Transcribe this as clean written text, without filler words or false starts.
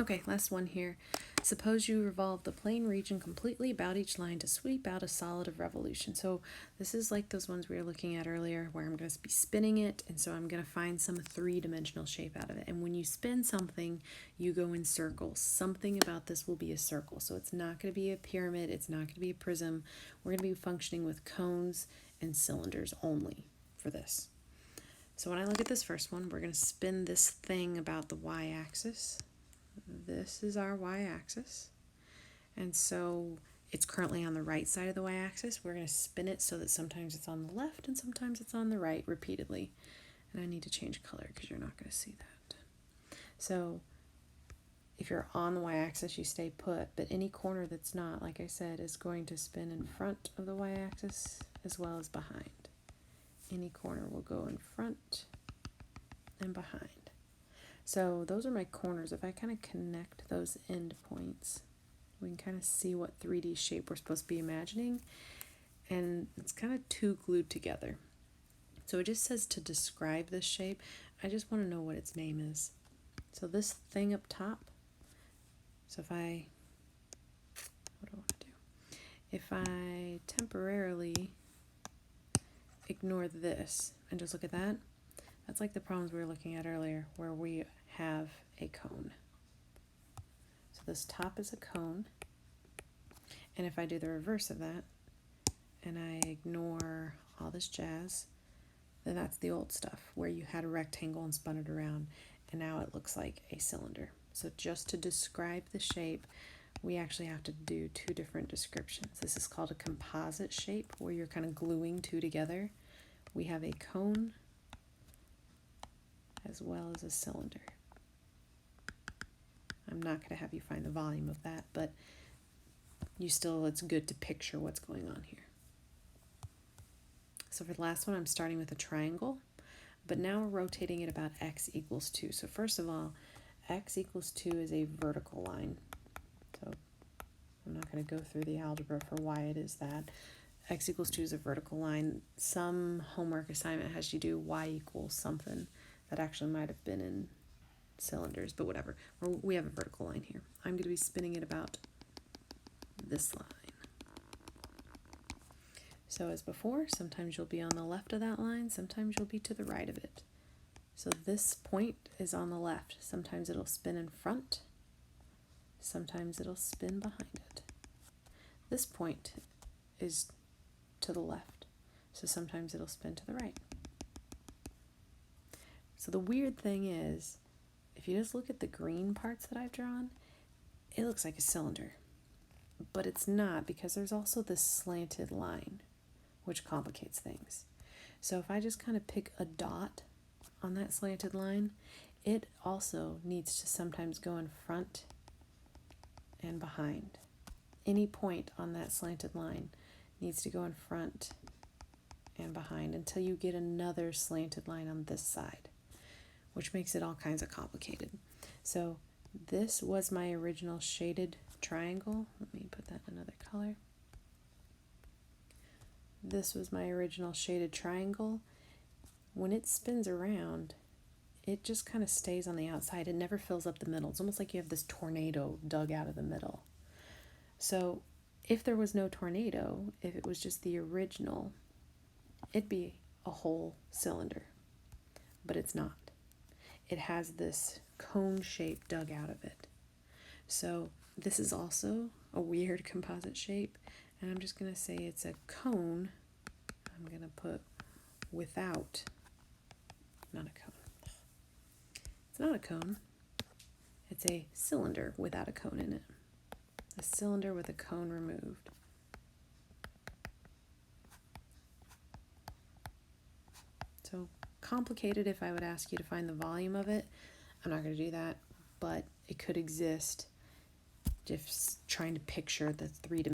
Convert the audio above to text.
Okay, last one here. Suppose you revolve the plane region completely about each line to sweep out a solid of revolution. So this is like those ones we were looking at earlier where I'm going to be spinning it, and so I'm going to find some three-dimensional shape out of it. And when you spin something, you go in circles. Something about this will be a circle. So it's not going to be a pyramid. It's not going to be a prism. We're going to be functioning with cones and cylinders only for this. So when I look at this first one, we're going to spin this thing about the y-axis. This is our y-axis, and so it's currently on the right side of the y-axis. We're going to spin it so that sometimes it's on the left and sometimes it's on the right repeatedly. And I need to change color because you're not going to see that. So if you're on the y-axis, you stay put, but any corner that's not, like I said, is going to spin in front of the y-axis as well as behind. Any corner will go in front and behind. So those are my corners. If I kind of connect those end points, we can kind of see what 3D shape we're supposed to be imagining. And it's kind of two glued together. So it just says to describe this shape. I just want to know what its name is. So this thing up top, so if I, what do I want to do? If I temporarily ignore this and just look at that, that's like the problems we were looking at earlier where we have a cone. So this top is a cone, and if I do the reverse of that and I ignore all this jazz, then that's the old stuff where you had a rectangle and spun it around, and now it looks like a cylinder. So just to describe the shape, we actually have to do two different descriptions. This is called a composite shape where you're kind of gluing two together. We have a cone as well as a cylinder. I'm not going to have you find the volume of that, but it's good to picture what's going on here. So for the last one, I'm starting with a triangle, but now we're rotating it about x equals 2. So first of all, x equals 2 is a vertical line. So I'm not going to go through the algebra for why it is that. X equals 2 is a vertical line. Some homework assignment has you do y equals something. That actually might have been in cylinders, but whatever. We have a vertical line here. I'm going to be spinning it about this line. So as before, sometimes you'll be on the left of that line, sometimes you'll be to the right of it. So this point is on the left. Sometimes it'll spin in front, sometimes it'll spin behind it. This point is to the left, so sometimes it'll spin to the right. So the weird thing is, if you just look at the green parts that I've drawn, it looks like a cylinder. But it's not, because there's also this slanted line, which complicates things. So if I just kind of pick a dot on that slanted line, it also needs to sometimes go in front and behind. Any point on that slanted line needs to go in front and behind until you get another slanted line on this side, which makes it all kinds of complicated. So this was my original shaded triangle. Let me put that in another color. This was my original shaded triangle. When it spins around, it just kind of stays on the outside. It never fills up the middle. It's almost like you have this tornado dug out of the middle. So if there was no tornado, if it was just the original, it'd be a whole cylinder, but it's not. It has this cone shape dug out of it. So this is also a weird composite shape, and I'm just going to say it's a cone. I'm going to put without, not a cone. It's not a cone. It's a cylinder without a cone in it. A cylinder with a cone removed. So complicated if I would ask you to find the volume of it. I'm not going to do that, but it could exist. Just trying to picture the three-dimensional